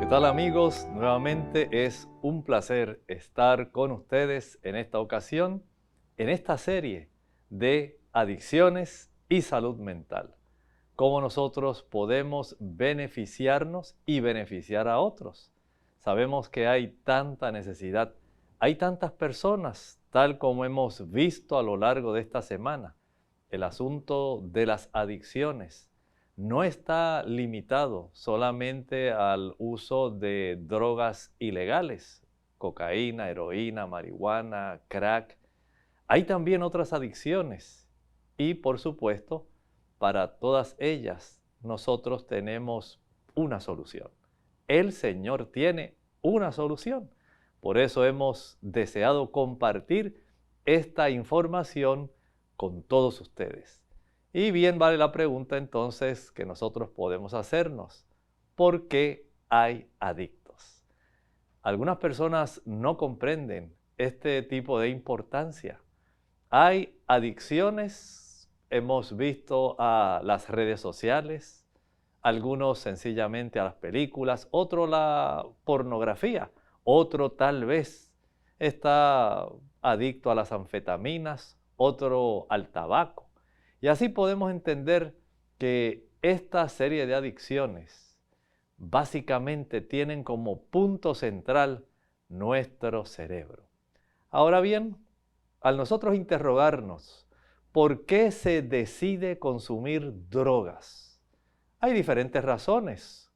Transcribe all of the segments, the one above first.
tal amigos? Nuevamente es un placer estar con ustedes en esta ocasión, en esta serie de adicciones y salud mental. Cómo nosotros podemos beneficiarnos y beneficiar a otros. Sabemos que hay tanta necesidad, hay tantas personas, tal como hemos visto a lo largo de esta semana. El asunto de las adicciones no está limitado solamente al uso de drogas ilegales, cocaína, heroína, marihuana, crack. Hay también otras adicciones y, por supuesto, para todas ellas nosotros tenemos una solución. El Señor tiene una solución. Por eso hemos deseado compartir esta información con todos ustedes. Y bien vale la pregunta entonces que nosotros podemos hacernos. ¿Por qué hay adictos? Algunas personas no comprenden este tipo de importancia. Hay adicciones, hemos visto a las redes sociales, algunos sencillamente a las películas, otro la pornografía, otro tal vez está adicto a las anfetaminas, otro al tabaco. Y así podemos entender que esta serie de adicciones básicamente tienen como punto central nuestro cerebro. Ahora bien, al nosotros interrogarnos por qué se decide consumir drogas, hay diferentes razones,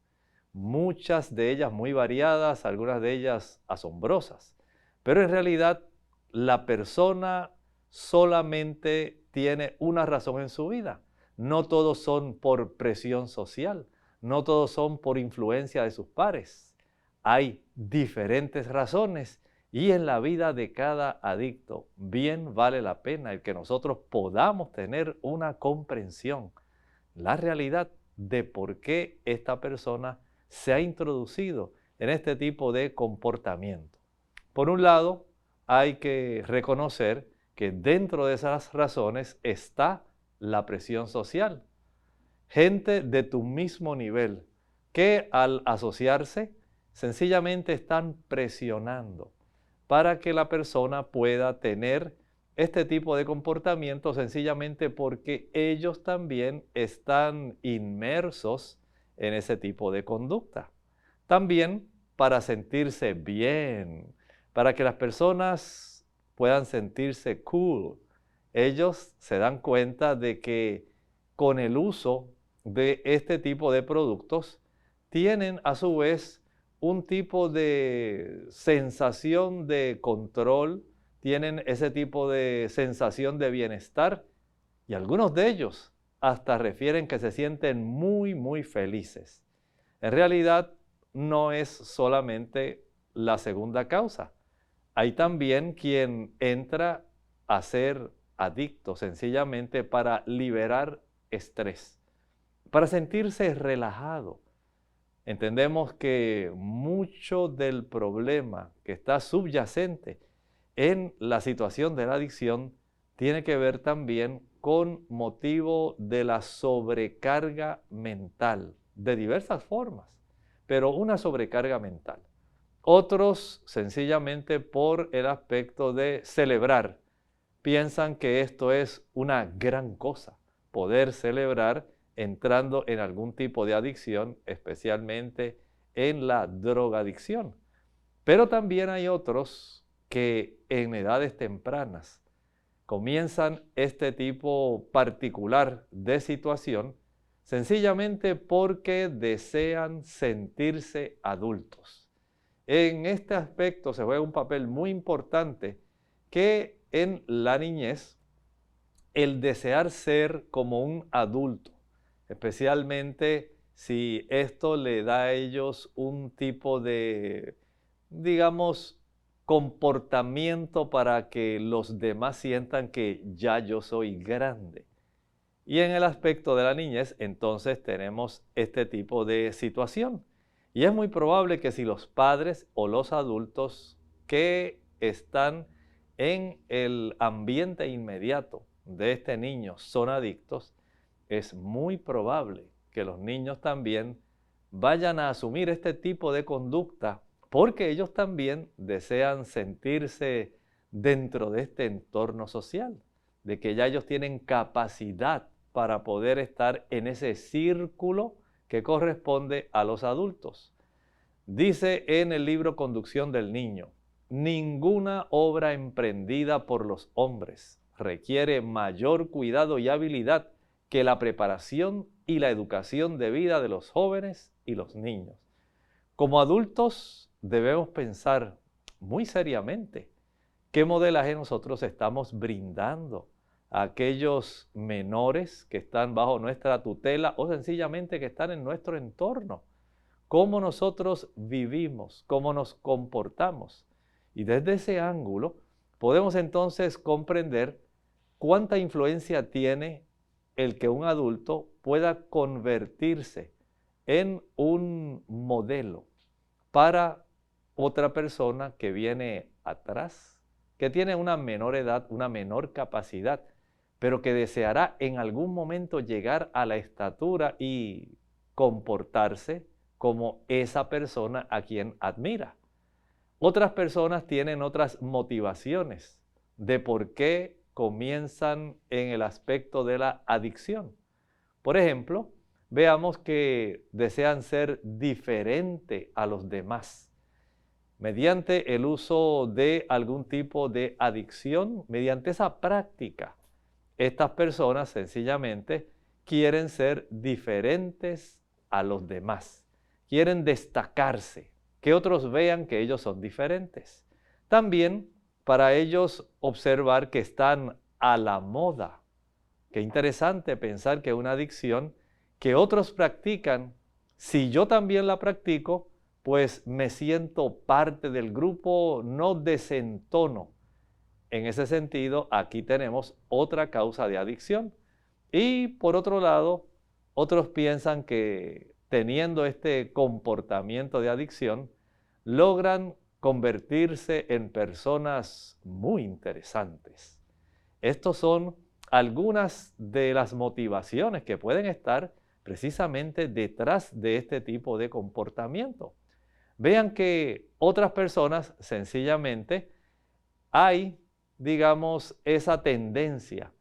muchas de ellas muy variadas, algunas de ellas asombrosas, pero en realidad la persona solamente tiene una razón en su vida. No todos son por presión social, no todos son por influencia de sus pares. Hay diferentes razones y en la vida de cada adicto bien vale la pena el que nosotros podamos tener una comprensión, la realidad de por qué esta persona se ha introducido en este tipo de comportamiento. Por un lado, hay que reconocer que dentro de esas razones está la presión social. Gente de tu mismo nivel que al asociarse sencillamente están presionando para que la persona pueda tener este tipo de comportamiento sencillamente porque ellos también están inmersos en ese tipo de conducta. También para sentirse bien, para que las personas puedan sentirse cool. Ellos se dan cuenta de que con el uso de este tipo de productos tienen a su vez un tipo de sensación de control, tienen ese tipo de sensación de bienestar y algunos de ellos hasta refieren que se sienten muy felices. En realidad no es solamente la segunda causa. Hay también quien entra a ser adicto sencillamente para liberar estrés, para sentirse relajado. Entendemos que mucho del problema que está subyacente en la situación de la adicción tiene que ver también con motivo de la sobrecarga mental, de diversas formas, pero una sobrecarga mental. Otros sencillamente por el aspecto de celebrar. Piensan que esto es una gran cosa, poder celebrar entrando en algún tipo de adicción, especialmente en la drogadicción. Pero también hay otros que en edades tempranas comienzan este tipo particular de situación sencillamente porque desean sentirse adultos. En este aspecto se juega un papel muy importante que en la niñez el desear ser como un adulto, especialmente si esto le da a ellos un tipo de, digamos, comportamiento para que los demás sientan que ya yo soy grande. Y en el aspecto de la niñez, entonces tenemos este tipo de situación. Y es muy probable que si los padres o los adultos que están en el ambiente inmediato de este niño son adictos, es muy probable que los niños también vayan a asumir este tipo de conducta porque ellos también desean sentirse dentro de este entorno social, de que ya ellos tienen capacidad para poder estar en ese círculo que corresponde a los adultos. Dice en el libro Conducción del Niño, ninguna obra emprendida por los hombres requiere mayor cuidado y habilidad que la preparación y la educación de vida de los jóvenes y los niños. Como adultos debemos pensar muy seriamente qué modelaje nosotros estamos brindando a aquellos menores que están bajo nuestra tutela o sencillamente que están en nuestro entorno. Cómo nosotros vivimos, cómo nos comportamos. Y desde ese ángulo podemos entonces comprender cuánta influencia tiene el que un adulto pueda convertirse en un modelo para otra persona que viene atrás, que tiene una menor edad, una menor capacidad, pero que deseará en algún momento llegar a la estatura y comportarse como esa persona a quien admira. Otras personas tienen otras motivaciones de por qué comienzan en el aspecto de la adicción. Por ejemplo, veamos que desean ser diferente a los demás mediante el uso de algún tipo de adicción, mediante esa práctica. Estas personas sencillamente quieren ser diferentes a los demás, quieren destacarse, que otros vean que ellos son diferentes. También para ellos observar que están a la moda. Qué interesante pensar que una adicción que otros practican, si yo también la practico, pues me siento parte del grupo, no desentono. En ese sentido, aquí tenemos otra causa de adicción. Y por otro lado, otros piensan que teniendo este comportamiento de adicción, logran convertirse en personas muy interesantes. Estos son algunas de las motivaciones que pueden estar precisamente detrás de este tipo de comportamiento. Vean que otras personas sencillamente hay, digamos, esa tendencia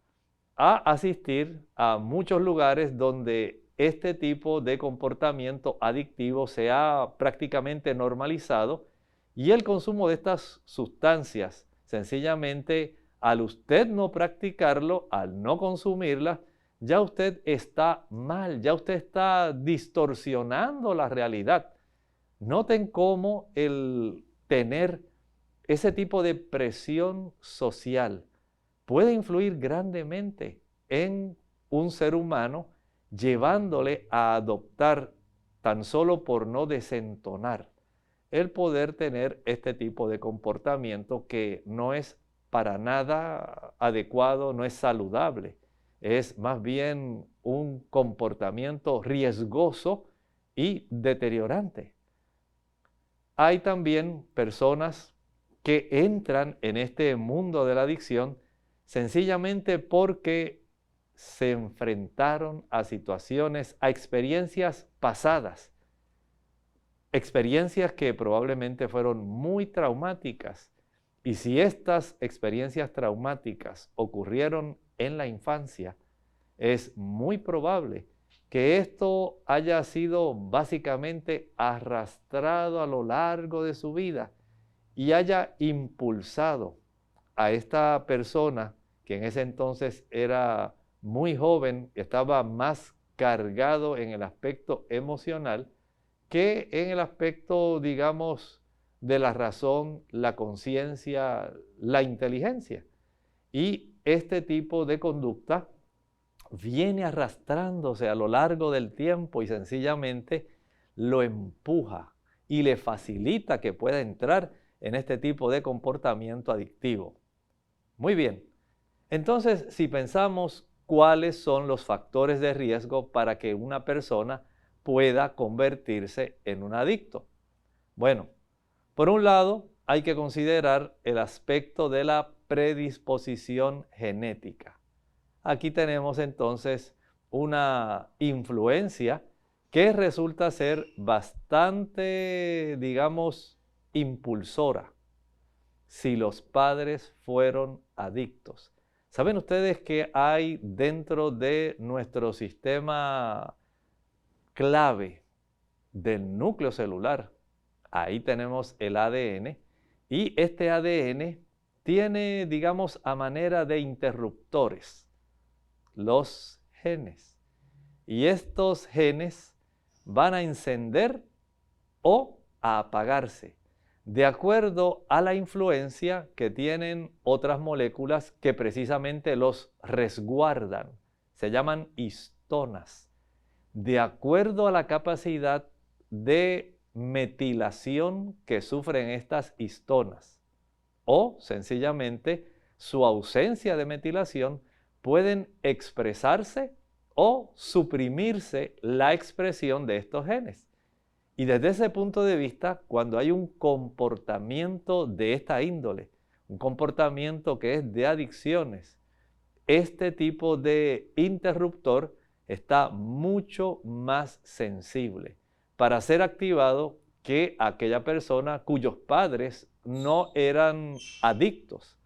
a asistir a muchos lugares donde este tipo de comportamiento adictivo se ha prácticamente normalizado y el consumo de estas sustancias, sencillamente al usted no practicarlo, al no consumirlas, ya usted está mal, ya usted está distorsionando la realidad. Noten cómo el tener ese tipo de presión social puede influir grandemente en un ser humano, llevándole a adoptar, tan solo por no desentonar, el poder tener este tipo de comportamiento que no es para nada adecuado, no es saludable. Es más bien un comportamiento riesgoso y deteriorante. Hay también personas que entran en este mundo de la adicción sencillamente porque se enfrentaron a situaciones, a experiencias pasadas, experiencias que probablemente fueron muy traumáticas. Y si estas experiencias traumáticas ocurrieron en la infancia, es muy probable que esto haya sido básicamente arrastrado a lo largo de su vida y haya impulsado a esta persona, que en ese entonces era muy joven, estaba más cargado en el aspecto emocional que en el aspecto, digamos, de la razón, la conciencia, la inteligencia. Y este tipo de conducta viene arrastrándose a lo largo del tiempo y sencillamente lo empuja y le facilita que pueda entrar en este tipo de comportamiento adictivo. Muy bien, entonces si pensamos cuáles son los factores de riesgo para que una persona pueda convertirse en un adicto. Bueno, por un lado hay que considerar el aspecto de la predisposición genética. Aquí tenemos entonces una influencia que resulta ser bastante, digamos, impulsora si los padres fueron adictos. ¿Saben ustedes que hay dentro de nuestro sistema clave del núcleo celular? Ahí tenemos el ADN y este ADN tiene, digamos, a manera de interruptores, los genes. Y estos genes van a encender o a apagarse, de acuerdo a la influencia que tienen otras moléculas que precisamente los resguardan. Se llaman histonas. De acuerdo a la capacidad de metilación que sufren estas histonas o sencillamente su ausencia de metilación, pueden expresarse o suprimirse la expresión de estos genes. Y desde ese punto de vista, cuando hay un comportamiento de esta índole, un comportamiento que es de adicciones, este tipo de interruptor está mucho más sensible para ser activado que aquella persona cuyos padres no eran adictos.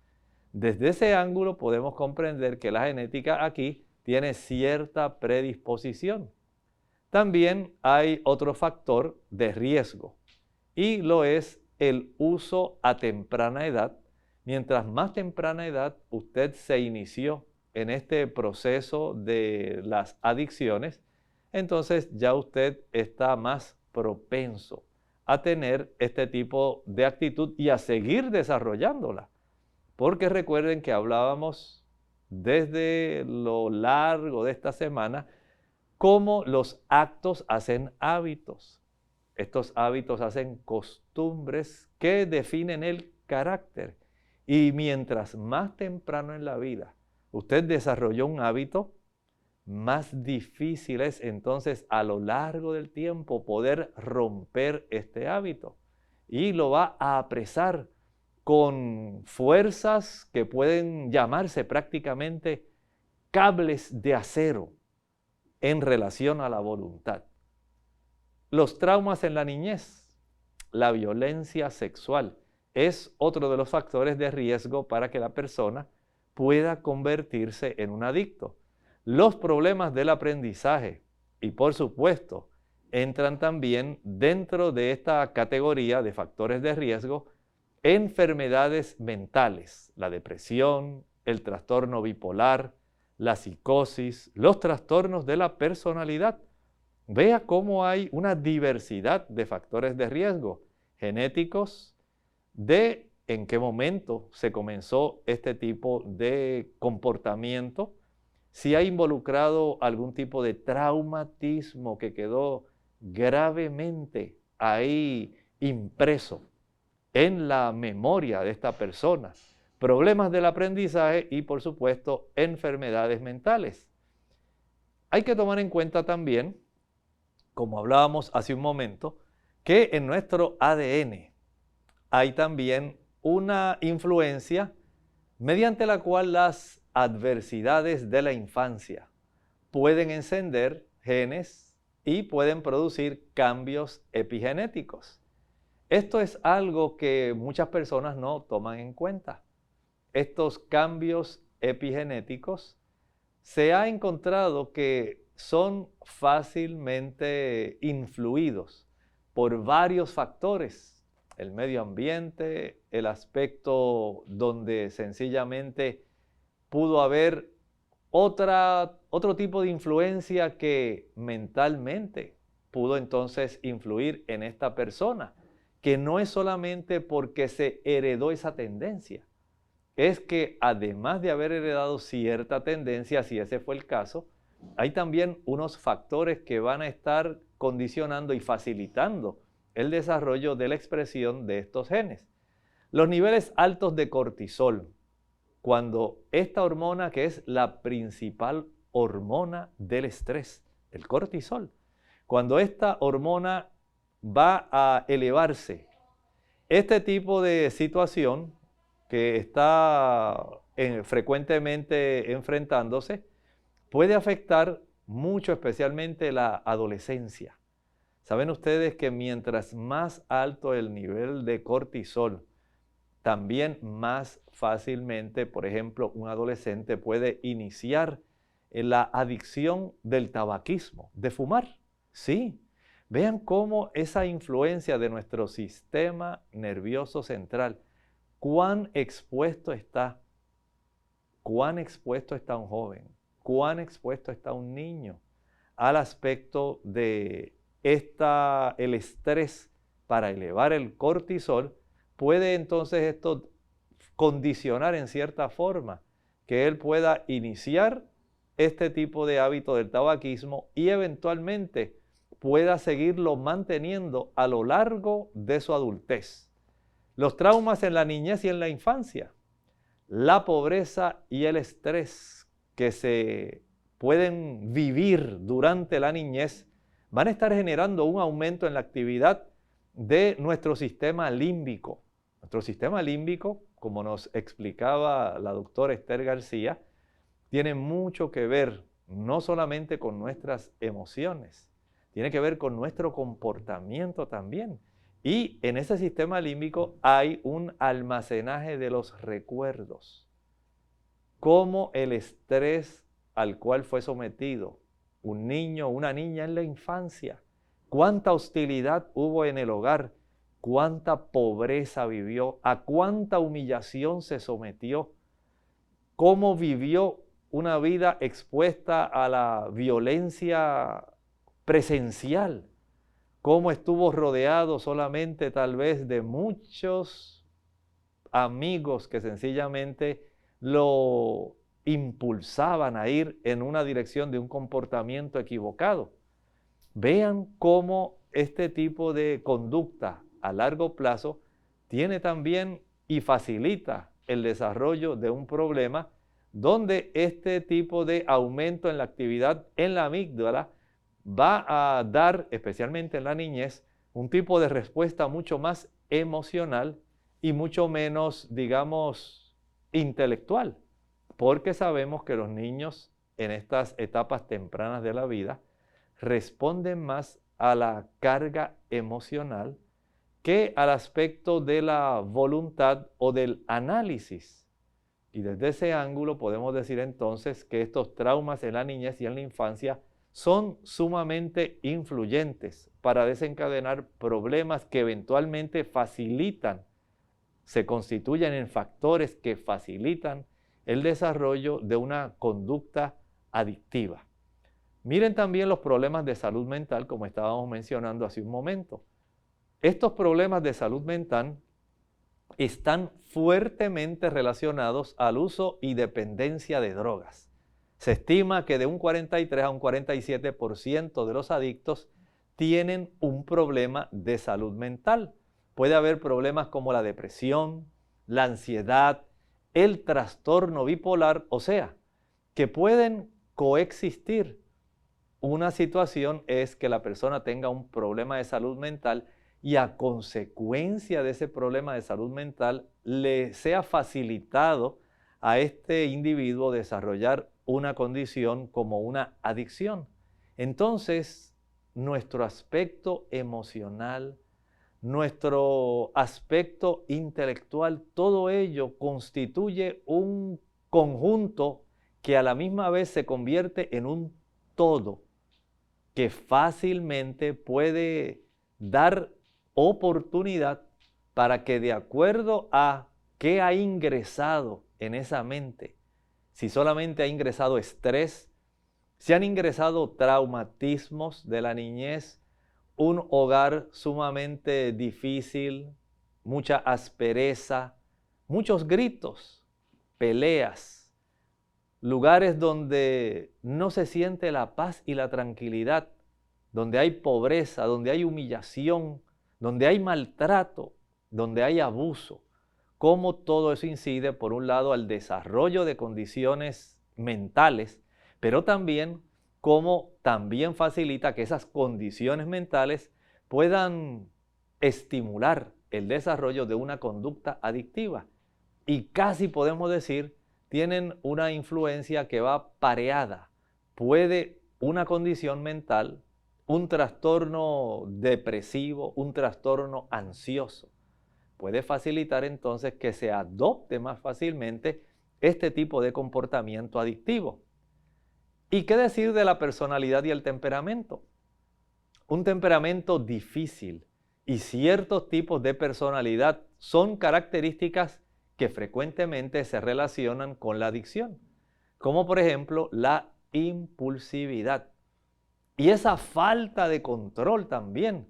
Desde ese ángulo podemos comprender que la genética aquí tiene cierta predisposición. También hay otro factor de riesgo y lo es el uso a temprana edad. Mientras más temprana edad usted se inició en este proceso de las adicciones, entonces ya usted está más propenso a tener este tipo de actitud y a seguir desarrollándola. Porque recuerden que hablábamos desde lo largo de esta semana cómo los actos hacen hábitos. Estos hábitos hacen costumbres que definen el carácter. Y mientras más temprano en la vida usted desarrolló un hábito, más difícil es entonces a lo largo del tiempo poder romper este hábito. Y lo va a apresar con fuerzas que pueden llamarse prácticamente cables de acero en relación a la voluntad. Los traumas en la niñez, la violencia sexual, es otro de los factores de riesgo para que la persona pueda convertirse en un adicto. Los problemas del aprendizaje y, por supuesto, entran también dentro de esta categoría de factores de riesgo enfermedades mentales, la depresión, el trastorno bipolar, la psicosis, los trastornos de la personalidad. Vea cómo hay una diversidad de factores de riesgo genéticos, de en qué momento se comenzó este tipo de comportamiento, si ha involucrado algún tipo de traumatismo que quedó gravemente ahí impreso en la memoria de esta persona, problemas del aprendizaje y, por supuesto, enfermedades mentales. Hay que tomar en cuenta también, como hablábamos hace un momento, que en nuestro ADN hay también una influencia mediante la cual las adversidades de la infancia pueden encender genes y pueden producir cambios epigenéticos. Esto es algo que muchas personas no toman en cuenta. Estos cambios epigenéticos se ha encontrado que son fácilmente influidos por varios factores. El medio ambiente, el aspecto donde sencillamente pudo haber otro tipo de influencia que mentalmente pudo entonces influir en esta persona, que no es solamente porque se heredó esa tendencia, es que además de haber heredado cierta tendencia, si ese fue el caso, hay también unos factores que van a estar condicionando y facilitando el desarrollo de la expresión de estos genes. Los niveles altos de cortisol, cuando esta hormona, que es la principal hormona del estrés, el cortisol, cuando esta hormona va a elevarse, este tipo de situación que está frecuentemente enfrentándose puede afectar mucho especialmente la adolescencia. ¿Saben ustedes que mientras más alto el nivel de cortisol, también más fácilmente, por ejemplo, un adolescente puede iniciar en la adicción del tabaquismo, de fumar? Sí, vean cómo esa influencia de nuestro sistema nervioso central, cuán expuesto está un joven, cuán expuesto está un niño al aspecto de el estrés para elevar el cortisol. Puede entonces esto condicionar en cierta forma que él pueda iniciar este tipo de hábito del tabaquismo y eventualmente pueda seguirlo manteniendo a lo largo de su adultez. Los traumas en la niñez y en la infancia, la pobreza y el estrés que se pueden vivir durante la niñez van a estar generando un aumento en la actividad de nuestro sistema límbico. Nuestro sistema límbico, como nos explicaba la doctora Esther García, tiene mucho que ver no solamente con nuestras emociones, tiene que ver con nuestro comportamiento también. Y en ese sistema límbico hay un almacenaje de los recuerdos, como el estrés al cual fue sometido un niño o una niña en la infancia, cuánta hostilidad hubo en el hogar, cuánta pobreza vivió, a cuánta humillación se sometió, cómo vivió una vida expuesta a la violencia presencial, cómo estuvo rodeado solamente tal vez de muchos amigos que sencillamente lo impulsaban a ir en una dirección de un comportamiento equivocado. Vean cómo este tipo de conducta a largo plazo tiene también y facilita el desarrollo de un problema donde este tipo de aumento en la actividad en la amígdala va a dar, especialmente en la niñez, un tipo de respuesta mucho más emocional y mucho menos, digamos, intelectual, porque sabemos que los niños en estas etapas tempranas de la vida responden más a la carga emocional que al aspecto de la voluntad o del análisis. Y desde ese ángulo podemos decir entonces que estos traumas en la niñez y en la infancia son sumamente influyentes para desencadenar problemas que eventualmente se constituyen en factores que facilitan el desarrollo de una conducta adictiva. Miren también los problemas de salud mental, como estábamos mencionando hace un momento. Estos problemas de salud mental están fuertemente relacionados al uso y dependencia de drogas. Se estima que de un 43 a un 47% de los adictos tienen un problema de salud mental. Puede haber problemas como la depresión, la ansiedad, el trastorno bipolar, o sea, que pueden coexistir. Una situación es que la persona tenga un problema de salud mental y a consecuencia de ese problema de salud mental le sea facilitado a este individuo desarrollar una condición como una adicción. Entonces, nuestro aspecto emocional, nuestro aspecto intelectual, todo ello constituye un conjunto que a la misma vez se convierte en un todo que fácilmente puede dar oportunidad para que, de acuerdo a qué ha ingresado en esa mente, si solamente ha ingresado estrés, si han ingresado traumatismos de la niñez, un hogar sumamente difícil, mucha aspereza, muchos gritos, peleas, lugares donde no se siente la paz y la tranquilidad, donde hay pobreza, donde hay humillación, donde hay maltrato, donde hay abuso. Cómo todo eso incide, por un lado, al desarrollo de condiciones mentales, pero también cómo también facilita que esas condiciones mentales puedan estimular el desarrollo de una conducta adictiva. Y casi podemos decir, tienen una influencia que va pareada. Puede una condición mental, un trastorno depresivo, un trastorno ansioso. Puede facilitar entonces que se adopte más fácilmente este tipo de comportamiento adictivo. ¿Y qué decir de la personalidad y el temperamento? Un temperamento difícil y ciertos tipos de personalidad son características que frecuentemente se relacionan con la adicción, como por ejemplo la impulsividad y esa falta de control también,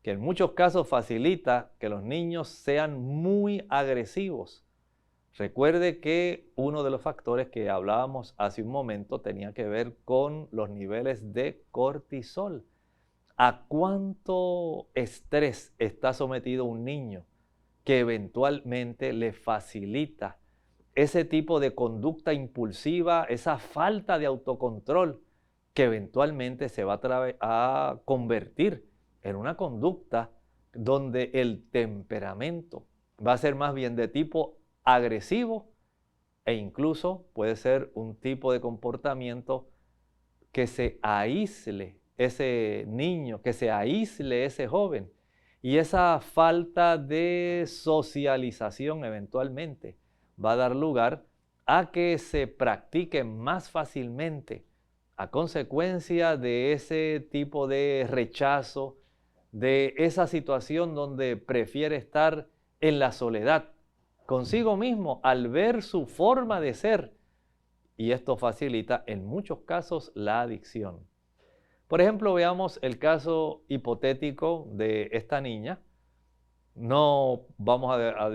que en muchos casos facilita que los niños sean muy agresivos. Recuerde que uno de los factores que hablábamos hace un momento tenía que ver con los niveles de cortisol. ¿A cuánto estrés está sometido un niño que eventualmente le facilita ese tipo de conducta impulsiva, esa falta de autocontrol que eventualmente se va a convertir en una conducta donde el temperamento va a ser más bien de tipo agresivo e incluso puede ser un tipo de comportamiento que se aísle ese niño, que se aísle ese joven. Y esa falta de socialización eventualmente va a dar lugar a que se practique más fácilmente a consecuencia de ese tipo de rechazo, de esa situación donde prefiere estar en la soledad consigo mismo al ver su forma de ser. Y esto facilita en muchos casos la adicción. Por ejemplo, veamos el caso hipotético de esta niña. No vamos a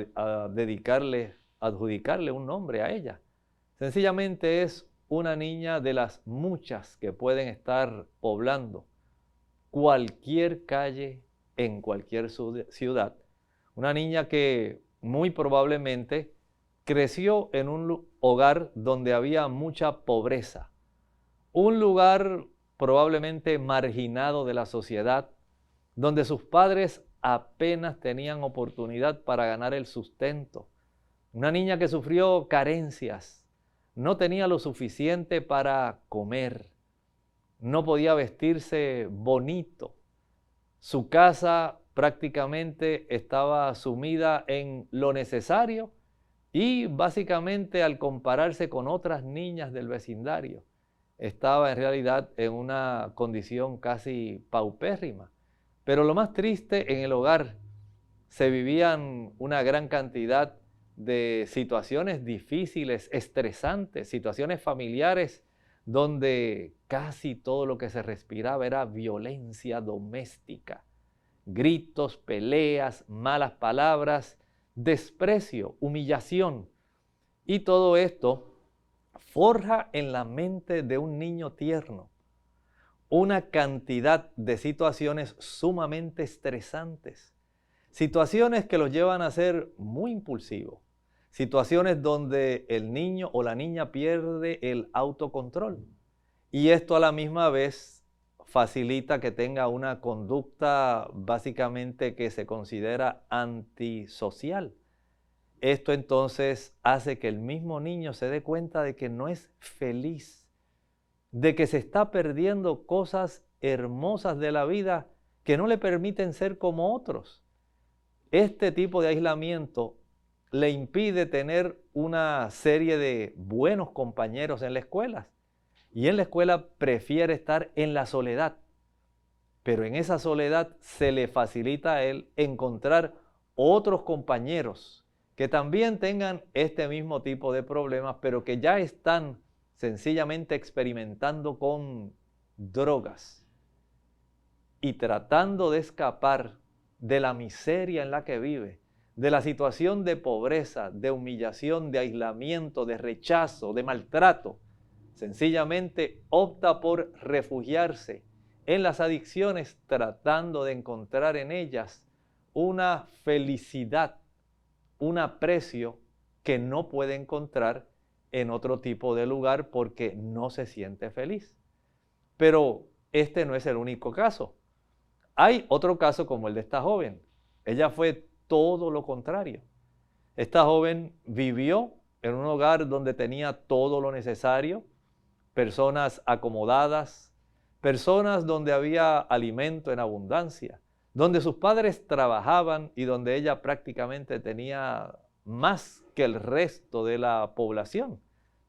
adjudicarle un nombre a ella. Sencillamente es una niña de las muchas que pueden estar poblando cualquier calle en cualquier ciudad. Una niña que muy probablemente creció en un hogar donde había mucha pobreza, un lugar probablemente marginado de la sociedad, donde sus padres apenas tenían oportunidad para ganar el sustento. Una niña que sufrió carencias, no tenía lo suficiente para comer, no podía vestirse bonito. Su casa prácticamente estaba sumida en lo necesario y básicamente al compararse con otras niñas del vecindario, estaba en realidad en una condición casi paupérrima. Pero lo más triste, en el hogar se vivían una gran cantidad de situaciones difíciles, estresantes, situaciones familiares donde casi todo lo que se respiraba era violencia doméstica, gritos, peleas, malas palabras, desprecio, humillación. Y todo esto forja en la mente de un niño tierno una cantidad de situaciones sumamente estresantes, situaciones que los llevan a ser muy impulsivos, situaciones donde el niño o la niña pierde el autocontrol y esto a la misma vez facilita que tenga una conducta básicamente que se considera antisocial. Esto entonces hace que el mismo niño se dé cuenta de que no es feliz, de que se está perdiendo cosas hermosas de la vida que no le permiten ser como otros. Este tipo de aislamiento le impide tener una serie de buenos compañeros en la escuela. Y en la escuela prefiere estar en la soledad. Pero en esa soledad se le facilita a él encontrar otros compañeros que también tengan este mismo tipo de problemas, pero que ya están sencillamente experimentando con drogas y tratando de escapar de la miseria en la que vive, de la situación de pobreza, de humillación, de aislamiento, de rechazo, de maltrato. Sencillamente opta por refugiarse en las adicciones tratando de encontrar en ellas una felicidad, un aprecio que no puede encontrar en otro tipo de lugar porque no se siente feliz. Pero este no es el único caso. Hay otro caso como el de esta joven. Ella fue todo lo contrario. Esta joven vivió en un hogar donde tenía todo lo necesario, personas acomodadas, personas donde había alimento en abundancia, donde sus padres trabajaban y donde ella prácticamente tenía más que el resto de la población.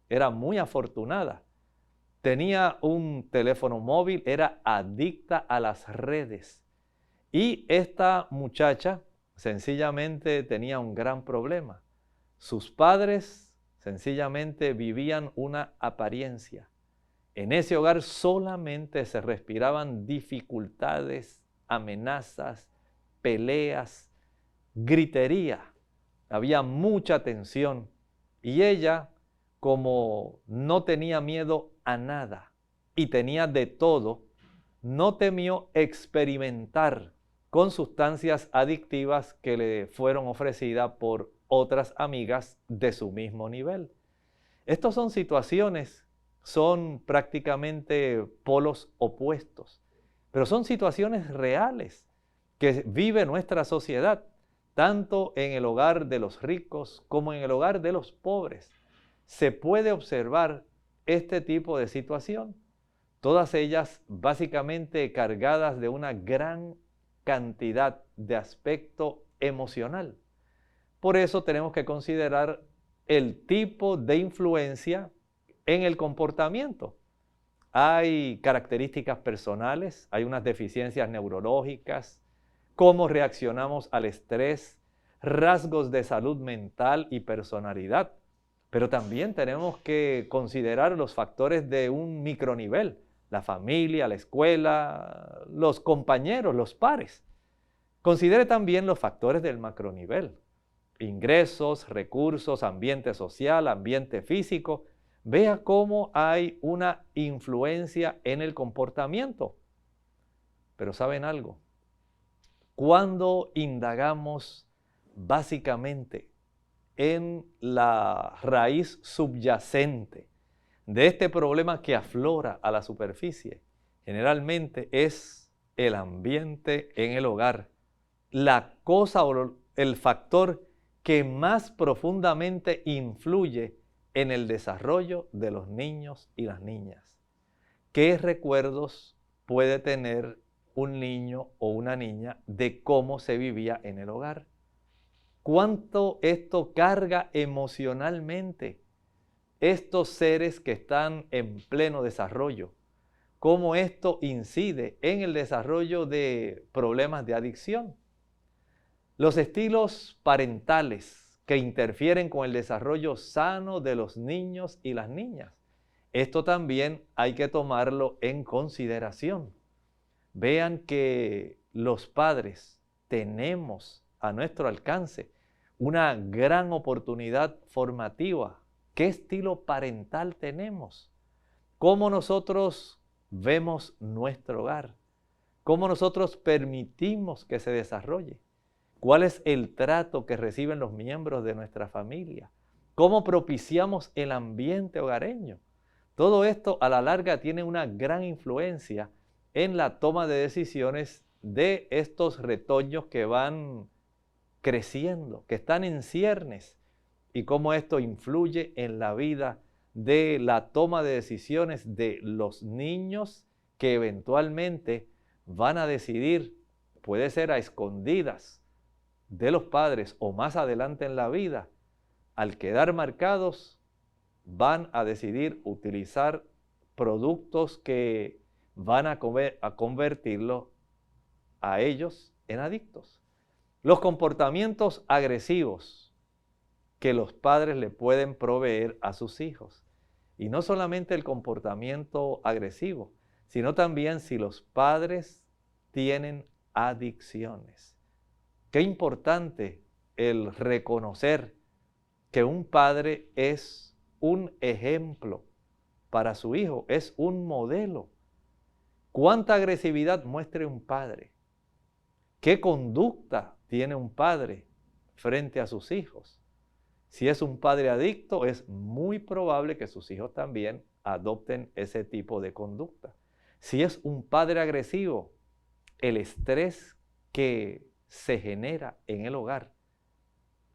Era muy afortunada. Tenía un teléfono móvil, era adicta a las redes. Y esta muchacha sencillamente tenía un gran problema. Sus padres sencillamente vivían una apariencia. En ese hogar solamente se respiraban dificultades, amenazas, peleas, gritería. Había mucha tensión y ella, como no tenía miedo a nada y tenía de todo, no temió experimentar con sustancias adictivas que le fueron ofrecidas por otras amigas de su mismo nivel. Estas son situaciones, son prácticamente polos opuestos, pero son situaciones reales que vive nuestra sociedad, tanto en el hogar de los ricos como en el hogar de los pobres. Se puede observar este tipo de situación, todas ellas básicamente cargadas de una gran cantidad de aspecto emocional. Por eso tenemos que considerar el tipo de influencia en el comportamiento. Hay características personales, hay unas deficiencias neurológicas, cómo reaccionamos al estrés, rasgos de salud mental y personalidad. Pero también tenemos que considerar los factores de un micronivel, la familia, la escuela, los compañeros, los pares. Considere también los factores del macronivel, ingresos, recursos, ambiente social, ambiente físico. Vea cómo hay una influencia en el comportamiento. Pero ¿saben algo? Cuando indagamos básicamente en la raíz subyacente de este problema que aflora a la superficie, generalmente es el ambiente en el hogar, la cosa o el factor que más profundamente influye en el desarrollo de los niños y las niñas. ¿Qué recuerdos puede tener un niño o una niña de cómo se vivía en el hogar? ¿Cuánto esto carga emocionalmente estos seres que están en pleno desarrollo? ¿Cómo esto incide en el desarrollo de problemas de adicción? Los estilos parentales que interfieren con el desarrollo sano de los niños y las niñas. Esto también hay que tomarlo en consideración. Vean que los padres tenemos a nuestro alcance una gran oportunidad formativa. ¿Qué estilo parental tenemos? ¿Cómo nosotros vemos nuestro hogar? ¿Cómo nosotros permitimos que se desarrolle? ¿Cuál es el trato que reciben los miembros de nuestra familia? ¿Cómo propiciamos el ambiente hogareño? Todo esto a la larga tiene una gran influencia en la toma de decisiones de estos retoños que van creciendo, que están en ciernes, y cómo esto influye en la vida de la toma de decisiones de los niños que eventualmente van a decidir, puede ser a escondidas de los padres o más adelante en la vida, al quedar marcados, van a decidir utilizar productos que van a convertirlo a ellos en adictos. Los comportamientos agresivos que los padres le pueden proveer a sus hijos. Y no solamente el comportamiento agresivo, sino también si los padres tienen adicciones. Qué importante el reconocer que un padre es un ejemplo para su hijo, es un modelo. ¿Cuánta agresividad muestra un padre? ¿Qué conducta tiene un padre frente a sus hijos? Si es un padre adicto, es muy probable que sus hijos también adopten ese tipo de conducta. Si es un padre agresivo, el estrés que se genera en el hogar,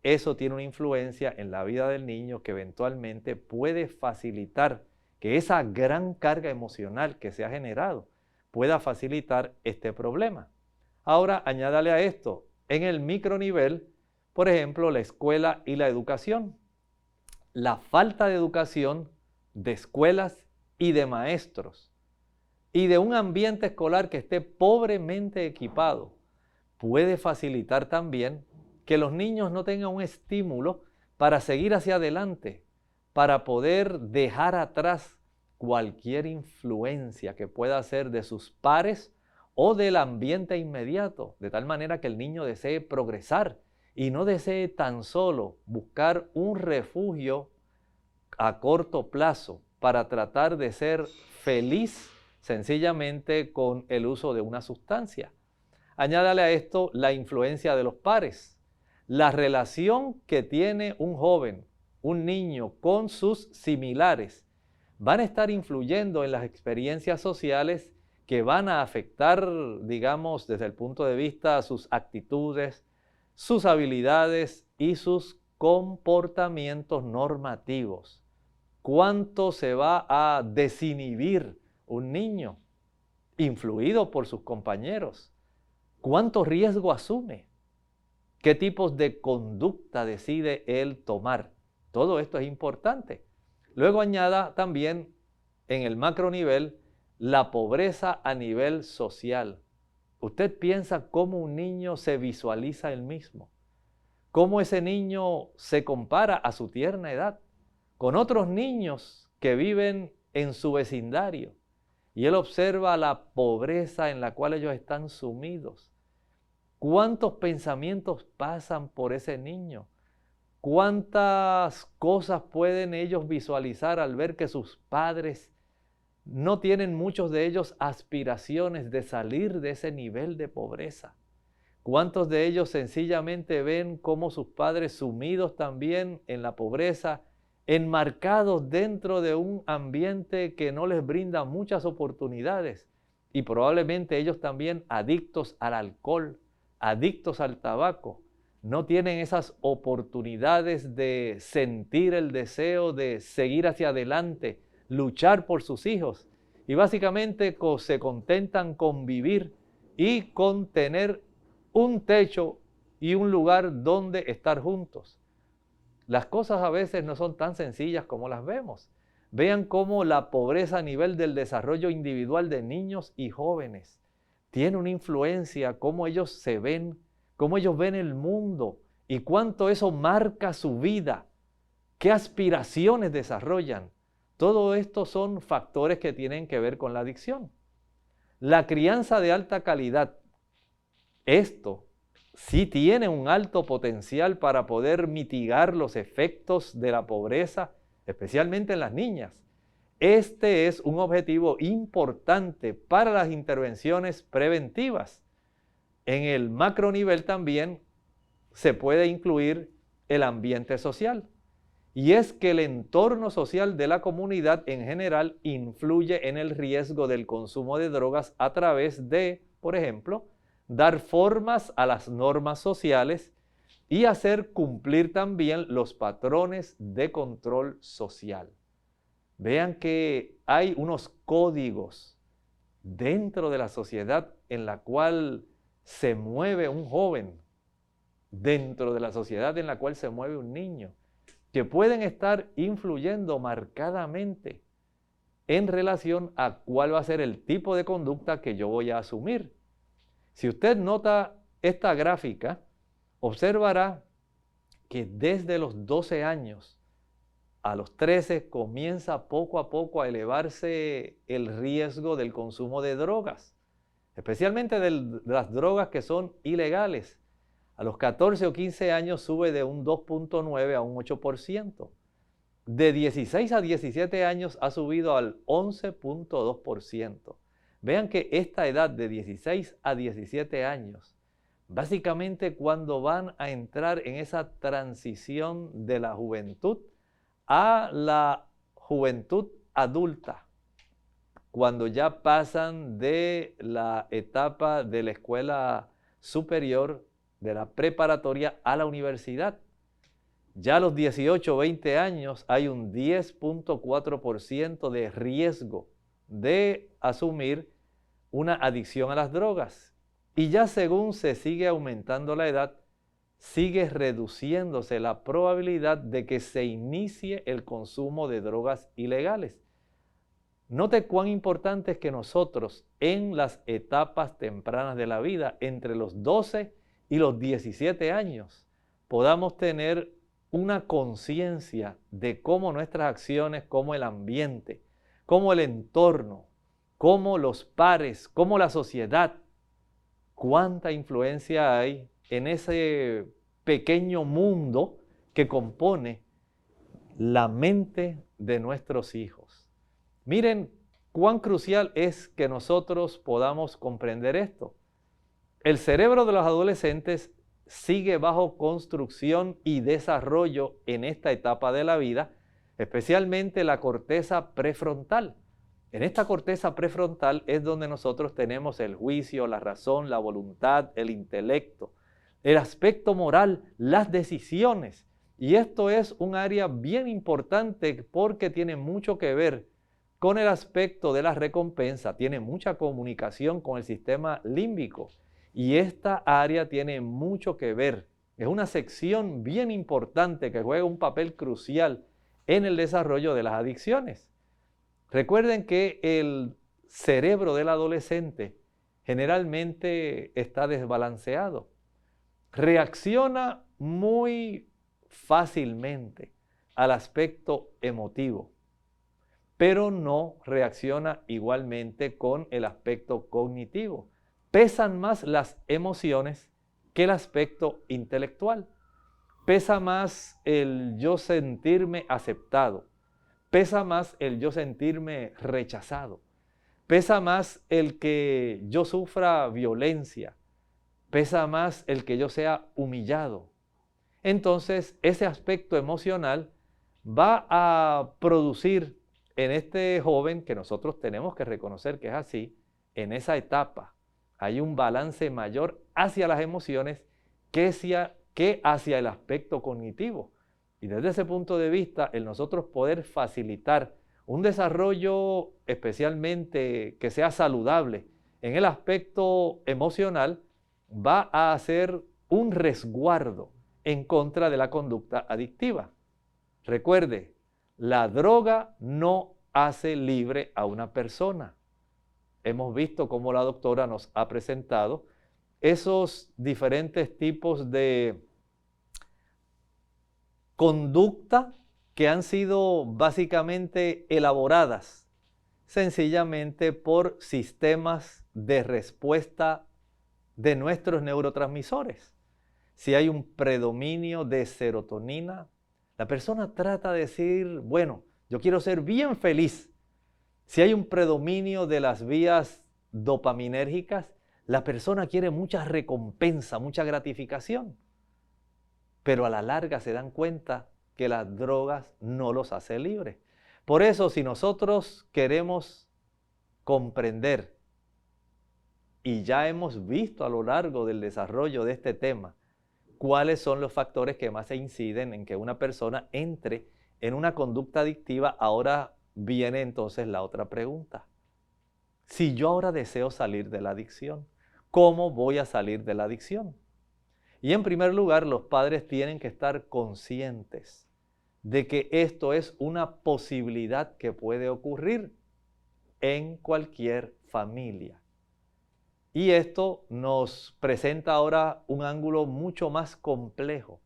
eso tiene una influencia en la vida del niño que eventualmente puede facilitar que esa gran carga emocional que se ha generado pueda facilitar este problema. Ahora, añádale a esto, en el micronivel, por ejemplo, la escuela y la educación. La falta de educación, de escuelas y de maestros, y de un ambiente escolar que esté pobremente equipado, puede facilitar también que los niños no tengan un estímulo para seguir hacia adelante, para poder dejar atrás cualquier influencia que pueda ser de sus pares o del ambiente inmediato, de tal manera que el niño desee progresar y no desee tan solo buscar un refugio a corto plazo para tratar de ser feliz sencillamente con el uso de una sustancia. Añádale a esto la influencia de los pares, la relación que tiene un joven, un niño con sus similares, van a estar influyendo en las experiencias sociales que van a afectar, digamos, desde el punto de vista sus actitudes, sus habilidades y sus comportamientos normativos. ¿Cuánto se va a desinhibir un niño influido por sus compañeros? ¿Cuánto riesgo asume? ¿Qué tipos de conducta decide él tomar? Todo esto es importante. Luego añada también en el macronivel la pobreza a nivel social. Usted piensa cómo un niño se visualiza él mismo, cómo ese niño se compara a su tierna edad con otros niños que viven en su vecindario, y él observa la pobreza en la cual ellos están sumidos. ¿Cuántos pensamientos pasan por ese niño? ¿Cuántas cosas pueden ellos visualizar al ver que sus padres no tienen, muchos de ellos, aspiraciones de salir de ese nivel de pobreza? ¿Cuántos de ellos sencillamente ven cómo sus padres, sumidos también en la pobreza, enmarcados dentro de un ambiente que no les brinda muchas oportunidades, y probablemente ellos también adictos al alcohol, adictos al tabaco, no tienen esas oportunidades de sentir el deseo de seguir hacia adelante, luchar por sus hijos, y básicamente se contentan con vivir y con tener un techo y un lugar donde estar juntos? Las cosas a veces no son tan sencillas como las vemos. Vean cómo la pobreza a nivel del desarrollo individual de niños y jóvenes tiene una influencia, cómo ellos se ven, cómo ellos ven el mundo y cuánto eso marca su vida, qué aspiraciones desarrollan. Todo esto son factores que tienen que ver con la adicción. La crianza de alta calidad, esto sí tiene un alto potencial para poder mitigar los efectos de la pobreza, especialmente en las niñas. Este es un objetivo importante para las intervenciones preventivas. En el macronivel también se puede incluir el ambiente social. Y es que el entorno social de la comunidad en general influye en el riesgo del consumo de drogas a través de, por ejemplo, dar formas a las normas sociales y hacer cumplir también los patrones de control social. Vean que hay unos códigos dentro de la sociedad en la cual se mueve un joven, dentro de la sociedad en la cual se mueve un niño, que pueden estar influyendo marcadamente en relación a cuál va a ser el tipo de conducta que yo voy a asumir. Si usted nota esta gráfica, observará que desde los 12 años a los 13 comienza poco a poco a elevarse el riesgo del consumo de drogas, especialmente de las drogas que son ilegales. A los 14 o 15 años sube de un 2.9 a un 8%. De 16 a 17 años ha subido al 11.2%. Vean que esta edad de 16 a 17 años, básicamente cuando van a entrar en esa transición de la juventud a la juventud adulta, cuando ya pasan de la etapa de la escuela superior, de la preparatoria a la universidad. Ya a los 18 o 20 años hay un 10.4% de riesgo de asumir una adicción a las drogas. Y ya según se sigue aumentando la edad, sigue reduciéndose la probabilidad de que se inicie el consumo de drogas ilegales. Note cuán importante es que nosotros en las etapas tempranas de la vida, entre los 12 y los 17 años, podamos tener una conciencia de cómo nuestras acciones, cómo el ambiente, cómo el entorno, cómo los pares, cómo la sociedad, cuánta influencia hay en ese pequeño mundo que compone la mente de nuestros hijos. Miren cuán crucial es que nosotros podamos comprender esto. El cerebro de los adolescentes sigue bajo construcción y desarrollo en esta etapa de la vida, especialmente la corteza prefrontal. En esta corteza prefrontal es donde nosotros tenemos el juicio, la razón, la voluntad, el intelecto, el aspecto moral, las decisiones. Y esto es un área bien importante porque tiene mucho que ver con el aspecto de la recompensa, tiene mucha comunicación con el sistema límbico. Y esta área tiene mucho que ver. Es una sección bien importante que juega un papel crucial en el desarrollo de las adicciones. Recuerden que el cerebro del adolescente generalmente está desbalanceado. Reacciona muy fácilmente al aspecto emotivo, pero no reacciona igualmente con el aspecto cognitivo. Pesan más las emociones que el aspecto intelectual. Pesa más el yo sentirme aceptado. Pesa más el yo sentirme rechazado. Pesa más el que yo sufra violencia. Pesa más el que yo sea humillado. Entonces, ese aspecto emocional va a producir en este joven, que nosotros tenemos que reconocer que es así, en esa etapa hay un balance mayor hacia las emociones que hacia el aspecto cognitivo. Y desde ese punto de vista, el nosotros poder facilitar un desarrollo especialmente que sea saludable en el aspecto emocional, va a ser un resguardo en contra de la conducta adictiva. Recuerde, la droga no hace libre a una persona. Hemos visto cómo la doctora nos ha presentado esos diferentes tipos de conducta que han sido básicamente elaboradas sencillamente por sistemas de respuesta de nuestros neurotransmisores. Si hay un predominio de serotonina, la persona trata de decir, bueno, yo quiero ser bien feliz. Si hay un predominio de las vías dopaminérgicas, la persona quiere mucha recompensa, mucha gratificación. Pero a la larga se dan cuenta que las drogas no los hace libres. Por eso, si nosotros queremos comprender, y ya hemos visto a lo largo del desarrollo de este tema, cuáles son los factores que más se inciden en que una persona entre en una conducta adictiva, ahora viene entonces la otra pregunta. Si yo ahora deseo salir de la adicción, ¿cómo voy a salir de la adicción? Y en primer lugar, los padres tienen que estar conscientes de que esto es una posibilidad que puede ocurrir en cualquier familia. Y esto nos presenta ahora un ángulo mucho más complejo,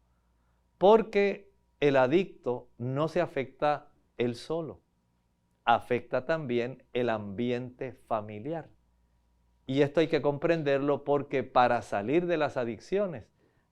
porque el adicto no se afecta él solo, afecta también el ambiente familiar. Y esto hay que comprenderlo porque para salir de las adicciones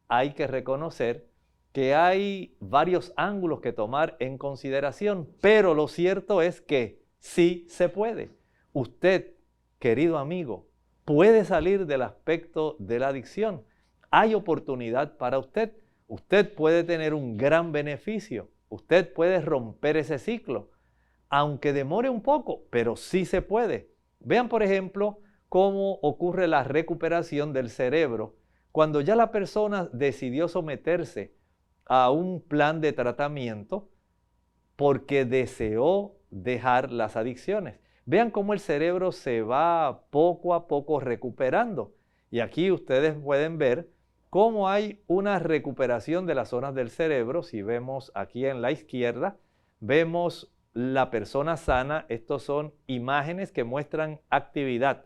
hay que reconocer que hay varios ángulos que tomar en consideración, pero lo cierto es que sí se puede. Usted, querido amigo, puede salir del aspecto de la adicción. Hay oportunidad para usted. Usted puede tener un gran beneficio. Usted puede romper ese ciclo, aunque demore un poco, pero sí se puede. Vean, por ejemplo, cómo ocurre la recuperación del cerebro cuando ya la persona decidió someterse a un plan de tratamiento porque deseó dejar las adicciones. Vean cómo el cerebro se va poco a poco recuperando. Y aquí ustedes pueden ver cómo hay una recuperación de las zonas del cerebro. Si vemos aquí en la izquierda, vemos la persona sana. Estos son imágenes que muestran actividad.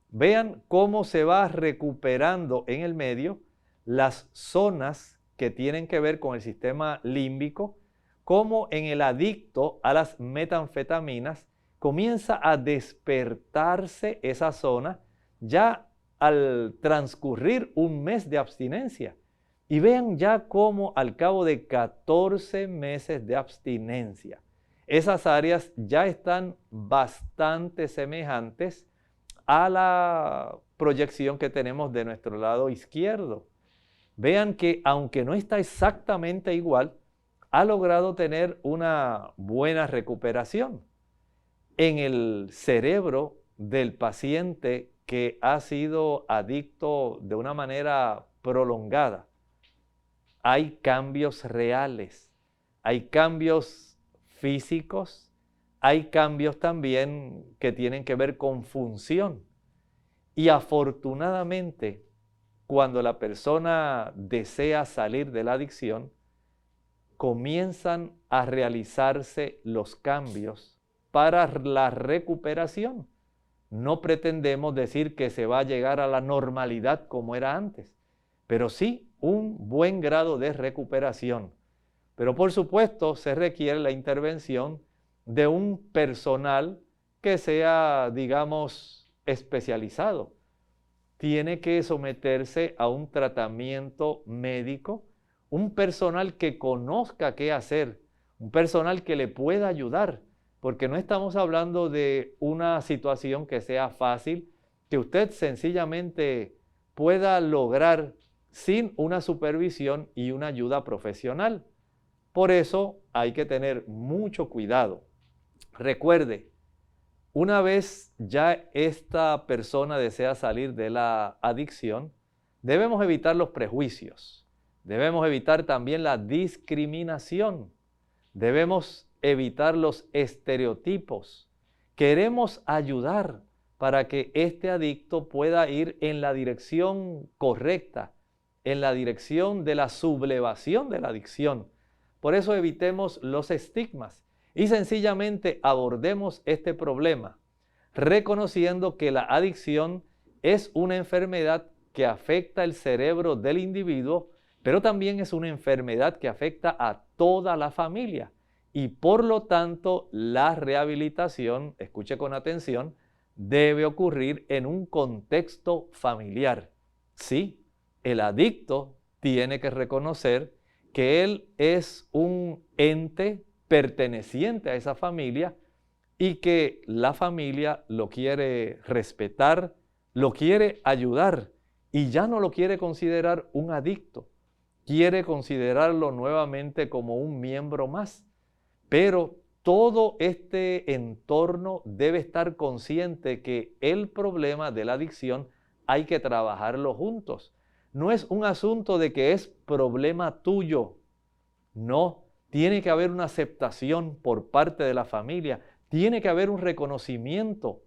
Vean cómo se va recuperando en el medio las zonas que tienen que ver con el sistema límbico, como en el adicto a las metanfetaminas comienza a despertarse esa zona ya al transcurrir un mes de abstinencia. Y vean ya cómo al cabo de 14 meses de abstinencia, esas áreas ya están bastante semejantes a la proyección que tenemos de nuestro lado izquierdo. Vean que aunque no está exactamente igual, ha logrado tener una buena recuperación. En el cerebro del paciente que ha sido adicto de una manera prolongada, hay cambios reales, hay cambios físicos, hay cambios también que tienen que ver con función. Y afortunadamente, cuando la persona desea salir de la adicción, comienzan a realizarse los cambios para la recuperación. No pretendemos decir que se va a llegar a la normalidad como era antes, pero sí un buen grado de recuperación. Pero por supuesto se requiere la intervención de un personal que sea, digamos, especializado. Tiene que someterse a un tratamiento médico, un personal que conozca qué hacer, un personal que le pueda ayudar, porque no estamos hablando de una situación que sea fácil, que usted sencillamente pueda lograr sin una supervisión y una ayuda profesional. Por eso hay que tener mucho cuidado. Recuerde, una vez ya esta persona desea salir de la adicción, debemos evitar los prejuicios, debemos evitar también la discriminación, debemos evitar los estereotipos. Queremos ayudar para que este adicto pueda ir en la dirección correcta, en la dirección de la sublevación de la adicción. Por eso evitemos los estigmas y sencillamente abordemos este problema, reconociendo que la adicción es una enfermedad que afecta el cerebro del individuo, pero también es una enfermedad que afecta a toda la familia. Y por lo tanto, la rehabilitación, escuche con atención, debe ocurrir en un contexto familiar. Sí, el adicto tiene que reconocer que él es un ente perteneciente a esa familia y que la familia lo quiere respetar, lo quiere ayudar y ya no lo quiere considerar un adicto, quiere considerarlo nuevamente como un miembro más. Pero todo este entorno debe estar consciente que el problema de la adicción hay que trabajarlo juntos. No es un asunto de que es problema tuyo. No, tiene que haber una aceptación por parte de la familia. Tiene que haber un reconocimiento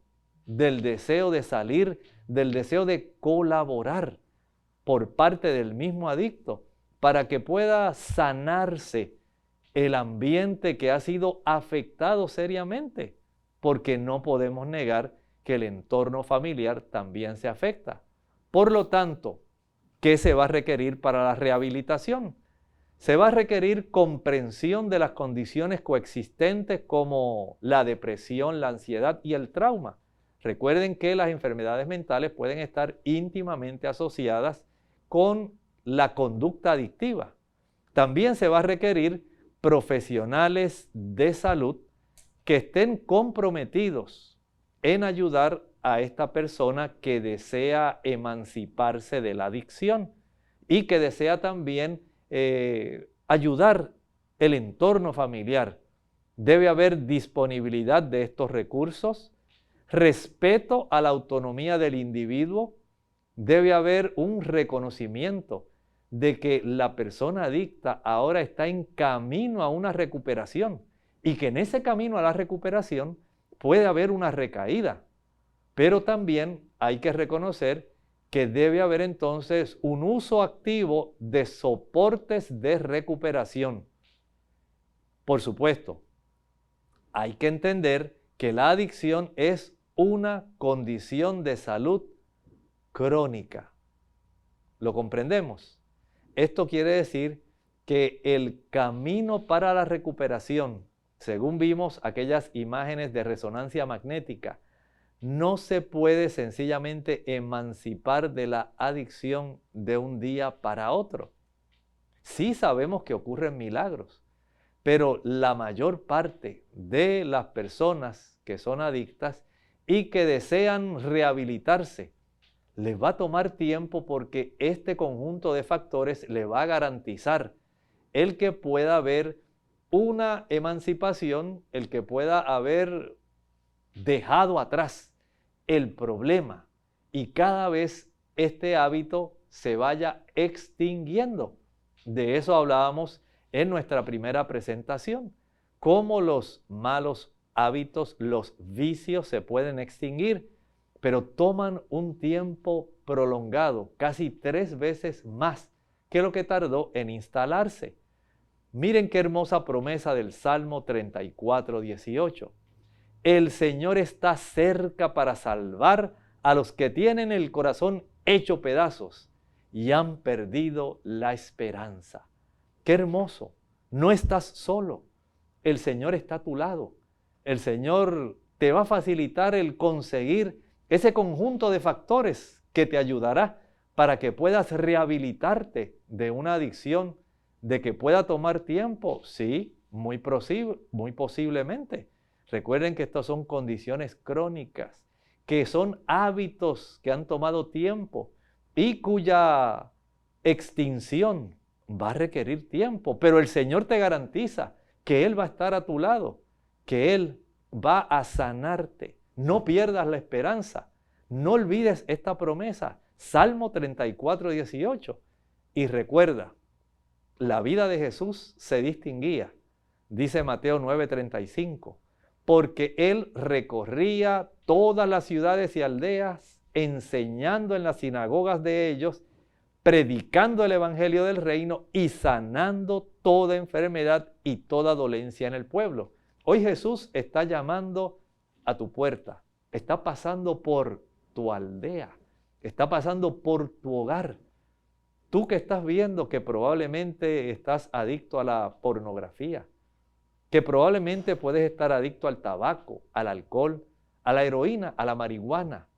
del deseo de salir, del deseo de colaborar por parte del mismo adicto para que pueda sanarse el ambiente que ha sido afectado seriamente, porque no podemos negar que el entorno familiar también se afecta. Por lo tanto, ¿qué se va a requerir para la rehabilitación? Se va a requerir comprensión de las condiciones coexistentes como la depresión, la ansiedad y el trauma. Recuerden que las enfermedades mentales pueden estar íntimamente asociadas con la conducta adictiva. También se va a requerir profesionales de salud que estén comprometidos en ayudar a esta persona que desea emanciparse de la adicción y que desea también ayudar el entorno familiar. Debe haber disponibilidad de estos recursos, respeto a la autonomía del individuo, debe haber un reconocimiento de que la persona adicta ahora está en camino a una recuperación y que en ese camino a la recuperación puede haber una recaída, pero también hay que reconocer que debe haber entonces un uso activo de soportes de recuperación. Por supuesto, hay que entender que la adicción es una condición de salud crónica. ¿Lo comprendemos? Esto quiere decir que el camino para la recuperación, según vimos aquellas imágenes de resonancia magnética, no se puede sencillamente emancipar de la adicción de un día para otro. Sí sabemos que ocurren milagros, pero la mayor parte de las personas que son adictas y que desean rehabilitarse, les va a tomar tiempo porque este conjunto de factores le va a garantizar el que pueda haber una emancipación, el que pueda haber dejado atrás el problema y cada vez este hábito se vaya extinguiendo. De eso hablábamos en nuestra primera presentación, cómo los malos hábitos, los vicios se pueden extinguir, pero toman un tiempo prolongado, casi 3 veces más que lo que tardó en instalarse. Miren qué hermosa promesa del Salmo 34, 18. El Señor está cerca para salvar a los que tienen el corazón hecho pedazos y han perdido la esperanza. ¡Qué hermoso! No estás solo. El Señor está a tu lado. El Señor te va a facilitar el conseguir ese conjunto de factores que te ayudará para que puedas rehabilitarte de una adicción, de que pueda tomar tiempo. Sí, muy posiblemente. Recuerden que estas son condiciones crónicas, que son hábitos que han tomado tiempo y cuya extinción va a requerir tiempo, pero el Señor te garantiza que Él va a estar a tu lado, que Él va a sanarte. No pierdas la esperanza, no olvides esta promesa, Salmo 34, 18. Y recuerda, la vida de Jesús se distinguía, dice Mateo 9, 35, porque Él recorría todas las ciudades y aldeas, enseñando en las sinagogas de ellos, predicando el evangelio del reino y sanando toda enfermedad y toda dolencia en el pueblo. Hoy Jesús está llamando a tu puerta, está pasando por tu aldea, está pasando por tu hogar. Tú que estás viendo que probablemente estás adicto a la pornografía, que probablemente puedes estar adicto al tabaco, al alcohol, a la heroína, a la marihuana,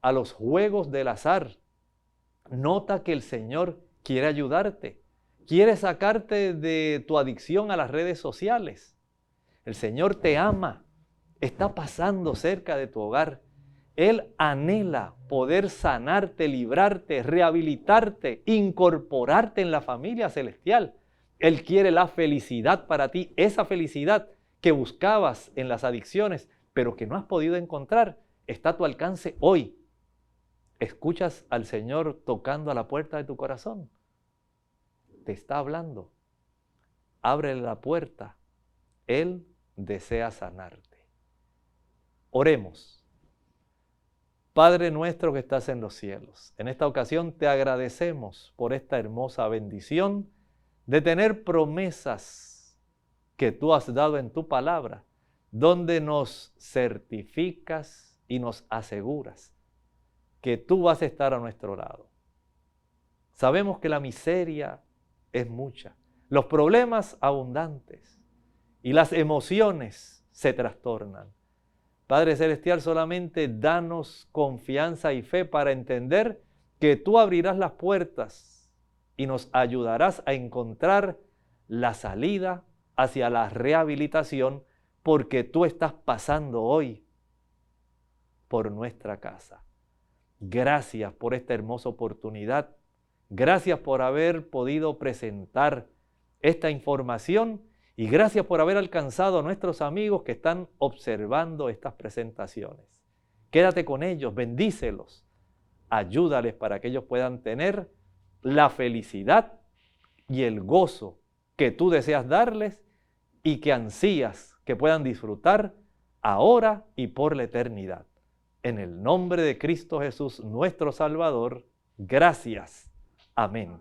a los juegos del azar. Nota que el Señor quiere ayudarte, quiere sacarte de tu adicción a las redes sociales. El Señor te ama, está pasando cerca de tu hogar. Él anhela poder sanarte, librarte, rehabilitarte, incorporarte en la familia celestial. Él quiere la felicidad para ti, esa felicidad que buscabas en las adicciones, pero que no has podido encontrar, está a tu alcance hoy. ¿Escuchas al Señor tocando a la puerta de tu corazón? Te está hablando. Ábrele la puerta. Él desea sanarte. Oremos. Padre nuestro que estás en los cielos, en esta ocasión te agradecemos por esta hermosa bendición de tener promesas que tú has dado en tu palabra, donde nos certificas y nos aseguras que tú vas a estar a nuestro lado. Sabemos que la miseria es mucha, los problemas abundantes y las emociones se trastornan. Padre Celestial, solamente danos confianza y fe para entender que tú abrirás las puertas y nos ayudarás a encontrar la salida hacia la rehabilitación, porque tú estás pasando hoy por nuestra casa. Gracias por esta hermosa oportunidad. Gracias por haber podido presentar esta información y gracias por haber alcanzado a nuestros amigos que están observando estas presentaciones. Quédate con ellos, bendícelos, ayúdales para que ellos puedan tener la felicidad y el gozo que tú deseas darles y que ansías que puedan disfrutar ahora y por la eternidad. En el nombre de Cristo Jesús, nuestro Salvador, gracias. Amén.